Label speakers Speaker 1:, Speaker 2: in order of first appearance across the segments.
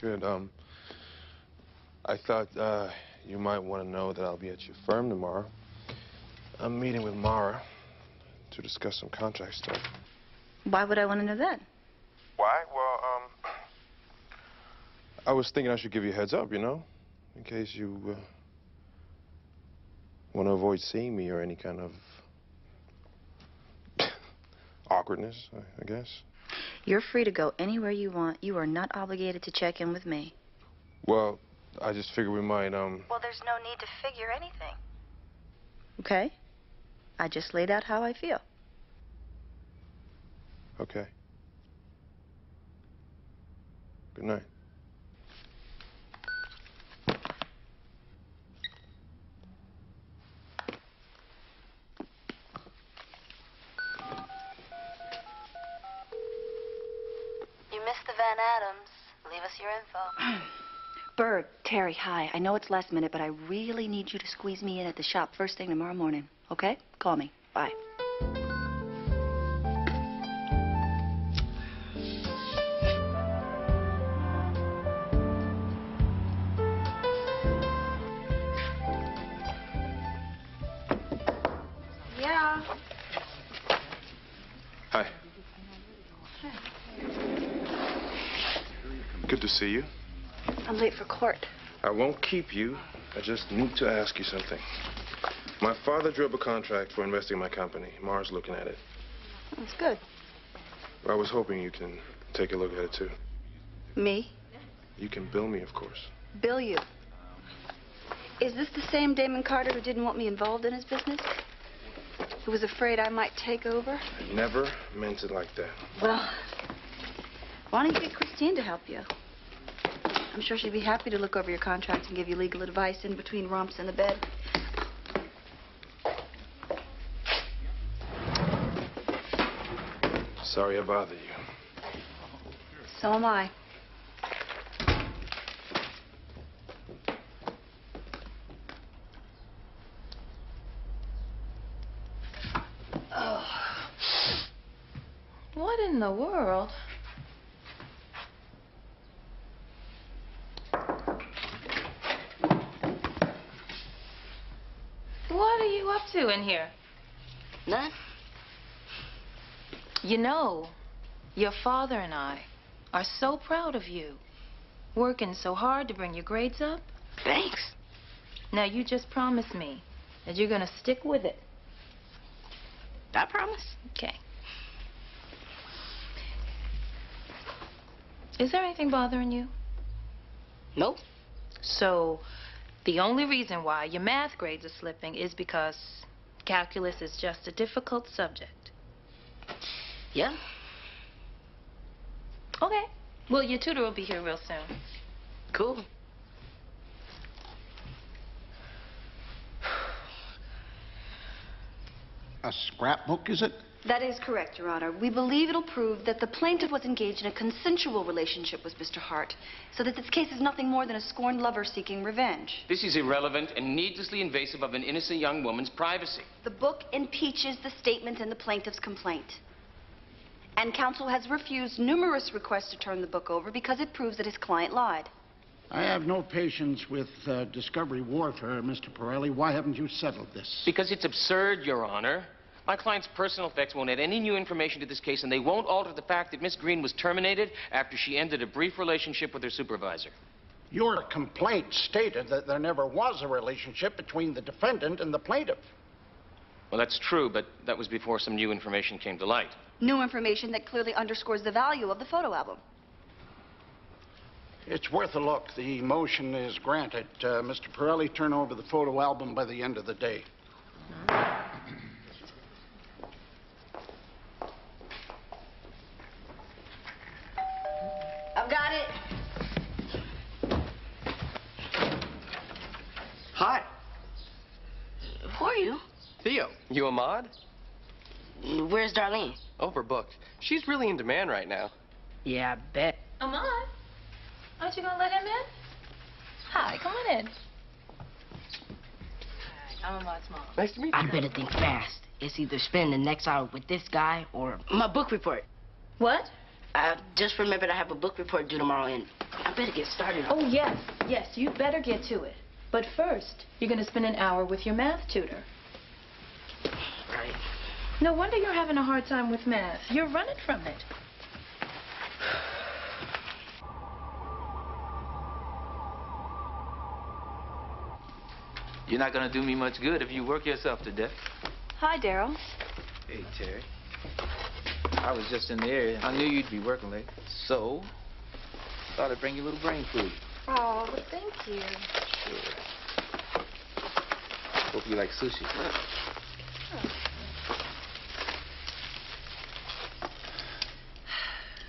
Speaker 1: Good. I thought you might want to know that I'll be at your firm tomorrow. I'm meeting with Mara to discuss some contract stuff.
Speaker 2: Why would I want to know that?
Speaker 1: Why? Well, I was thinking I should give you a heads up, you know, in case you want to avoid seeing me or any kind of awkwardness, I guess.
Speaker 2: You're free to go anywhere you want. You are not obligated to check in with me.
Speaker 1: Well, I just figured we might,
Speaker 2: Well, there's no need to figure anything. Okay? I just laid out how I feel.
Speaker 1: Okay. Good night.
Speaker 2: You missed the Van Adams. Leave us your info. Bird, Teri, hi. I know it's last minute, but I really need you to squeeze me in at the shop first thing tomorrow morning. Okay? Call me. Bye. Yeah.
Speaker 1: Hi. Good to see you.
Speaker 2: I'm late for court.
Speaker 1: I won't keep you. I just need to ask you something. My father drew up a contract for investing in my company. Mara's looking at it.
Speaker 2: That's good.
Speaker 1: I was hoping you can take a look at it, too.
Speaker 2: Me?
Speaker 1: You can bill me, of course.
Speaker 2: Bill you. Is this the same Damon Carter who didn't want me involved in his business? Who was afraid I might take over?
Speaker 1: I never meant it like that.
Speaker 2: Well, why don't you get Christine to help you? I'm sure she'd be happy to look over your contract and give you legal advice in between romps in the bed.
Speaker 1: Sorry I bothered you.
Speaker 2: So am I.
Speaker 3: Oh. What in the world? What are you up to in here?
Speaker 2: None?
Speaker 3: You know, your father and I are so proud of you. Working so hard to bring your grades up.
Speaker 2: Thanks.
Speaker 3: Now, you just promise me that you're gonna stick with it.
Speaker 2: I promise.
Speaker 3: Okay. Is there anything bothering you?
Speaker 2: Nope.
Speaker 3: So, the only reason why your math grades are slipping is because calculus is just a difficult subject.
Speaker 2: Yeah.
Speaker 3: Okay. Well, your tutor will be here real soon.
Speaker 2: Cool.
Speaker 4: A scrapbook, is it?
Speaker 2: That is correct, Your Honor. We believe it'll prove that the plaintiff was engaged in a consensual relationship with Mr. Hart, so that this case is nothing more than a scorned lover seeking revenge.
Speaker 5: This is irrelevant and needlessly invasive of an innocent young woman's privacy.
Speaker 2: The book impeaches the statement in the plaintiff's complaint. And counsel has refused numerous requests to turn the book over because it proves that his client lied.
Speaker 4: I have no patience with discovery warfare, Mr. Pirelli. Why haven't you settled this?
Speaker 5: Because it's absurd, Your Honor. My client's personal effects won't add any new information to this case, and they won't alter the fact that Miss Greene was terminated after she ended a brief relationship with her supervisor.
Speaker 4: Your complaint stated that there never was a relationship between the defendant and the plaintiff.
Speaker 5: Well, that's true, but that was before some new information came to light.
Speaker 2: New information that clearly underscores the value of the photo album.
Speaker 4: It's worth a look. The motion is granted. Mr. Pirelli, turn over the photo album by the end of the day.
Speaker 2: I've got it.
Speaker 6: Hi.
Speaker 2: Who are you?
Speaker 6: Theo. You Ahmad?
Speaker 2: Where's Darlene?
Speaker 6: Overbooked. She's really in demand right now.
Speaker 2: Yeah, I bet.
Speaker 3: Ahmad, aren't you gonna let him in? Hi, come on in. Hi, I'm Ahmad's mom.
Speaker 6: Nice to meet you.
Speaker 7: I'd better think fast. It's either spend the next hour with this guy or my book report.
Speaker 3: What?
Speaker 7: I just remembered I have a book report due tomorrow, and I better get started on it.
Speaker 3: Oh, yes. Yes, you better get to it. But first, you're going to spend an hour with your math tutor.
Speaker 7: Right.
Speaker 3: No wonder you're having a hard time with math. You're running from it.
Speaker 8: You're not gonna do me much good if you work yourself to death.
Speaker 2: Hi, Daryl.
Speaker 8: Hey, Teri. I was just in the area. I knew you'd be working late, so thought I'd bring you a little brain food.
Speaker 2: Oh, well, thank you.
Speaker 8: Sure. Hope you like sushi.
Speaker 2: Oh.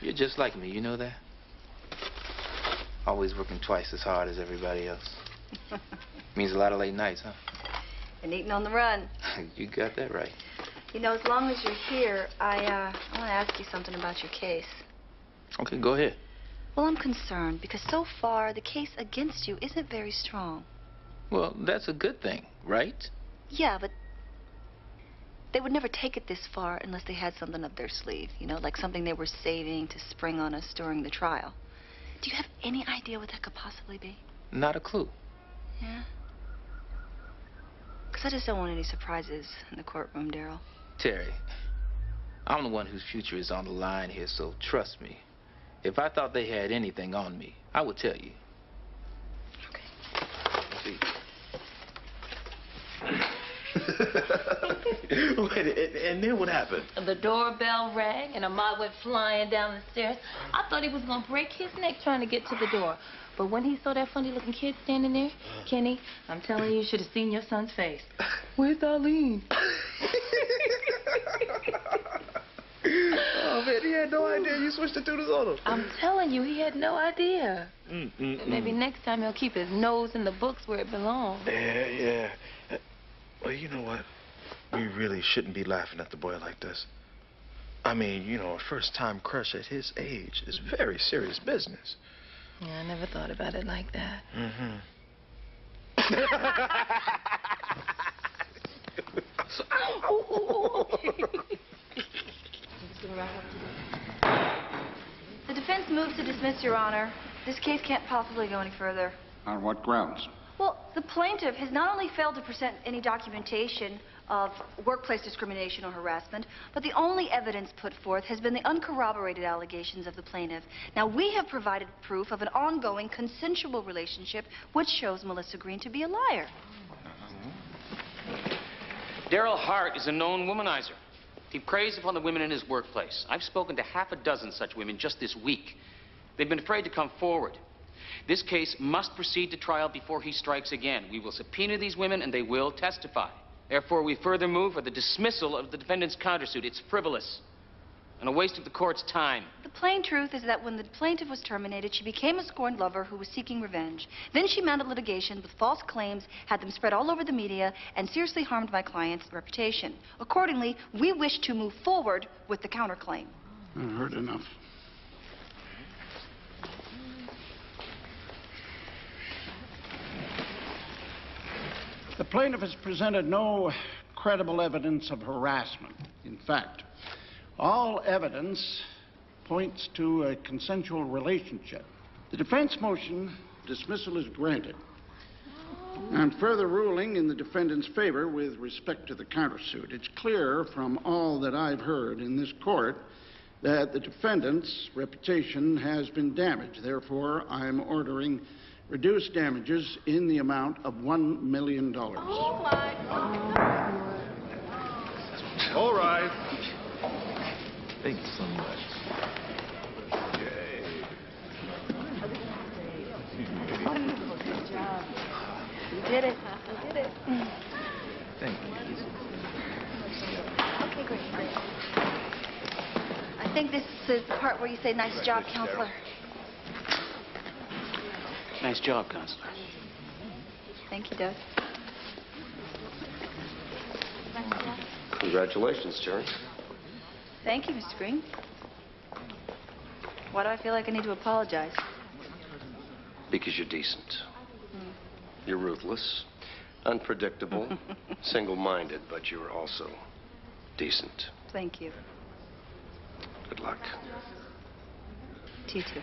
Speaker 8: You're just like me, you know that? Always working twice as hard as everybody else. Means a lot of late nights, huh?
Speaker 2: And eating on the run.
Speaker 8: You got that right.
Speaker 2: You know, as long as you're here, I want to ask you something about your case.
Speaker 8: Okay, go ahead.
Speaker 2: Well, I'm concerned because so far the case against you isn't very strong.
Speaker 8: Well, that's a good thing, right?
Speaker 2: Yeah, but they would never take it this far unless they had something up their sleeve, you know, like something they were saving to spring on us during the trial. Do you have any idea what that could possibly be?
Speaker 8: Not a clue.
Speaker 2: Yeah? Because I just don't want any surprises in the courtroom, Daryl.
Speaker 8: Teri, I'm the one whose future is on the line here, so trust me. If I thought they had anything on me, I would tell you.
Speaker 2: Okay.
Speaker 1: Wait, and then what happened?
Speaker 3: The doorbell rang and Ahmad went flying down the stairs. I thought he was going to break his neck trying to get to the door. But when he saw that funny-looking kid standing there, Kenny, I'm telling you, you should have seen your son's face. Where's Arlene?
Speaker 1: Oh, man, he had no idea you switched the tutors on him.
Speaker 3: I'm telling you, he had no idea. Maybe next time he'll keep his nose in the books where it belongs.
Speaker 1: Yeah. Well, you know what? We really shouldn't be laughing at the boy like this. I mean, you know, a first-time crush at his age is very serious business.
Speaker 3: Yeah, I never thought about it like that.
Speaker 2: The defense moves to dismiss, Your Honor. This case can't possibly go any further.
Speaker 4: On what grounds?
Speaker 2: Well, the plaintiff has not only failed to present any documentation of workplace discrimination or harassment, but the only evidence put forth has been the uncorroborated allegations of the plaintiff. Now, we have provided proof of an ongoing consensual relationship which shows Melissa Greene to be a liar.
Speaker 5: Daryl Hart is a known womanizer. He preys upon the women in his workplace. I've spoken to half a dozen such women just this week. They've been afraid to come forward. This case must proceed to trial before he strikes again. We will subpoena these women and they will testify. Therefore, we further move for the dismissal of the defendant's countersuit. It's frivolous and a waste of the court's time.
Speaker 2: The plain truth is that when the plaintiff was terminated, she became a scorned lover who was seeking revenge. Then she mounted litigation with false claims, had them spread all over the media, and seriously harmed my client's reputation. Accordingly, we wish to move forward with the counterclaim.
Speaker 4: I heard enough. The plaintiff has presented no credible evidence of harassment. In fact, all evidence points to a consensual relationship. The defense motion dismissal is granted. On further ruling in the defendant's favor with respect to the countersuit, it's clear from all that I've heard in this court that the defendant's reputation has been damaged. Therefore, I'm ordering reduced damages in the amount of $1 million.
Speaker 3: Oh, my God.
Speaker 1: All right. Thank you so much. Okay.
Speaker 2: Good job. You did it. You did it.
Speaker 8: Thank you.
Speaker 2: Okay, great. I think this is the part where you say, nice job, counselor.
Speaker 5: Nice job, Counselor.
Speaker 2: Thank you, Doug.
Speaker 6: Congratulations, Teri.
Speaker 2: Thank you, Mr. Greene. Why do I feel like I need to apologize?
Speaker 6: Because you're decent. You're ruthless, unpredictable, single-minded, but you're also decent.
Speaker 2: Thank you.
Speaker 6: Good luck.
Speaker 2: To you too.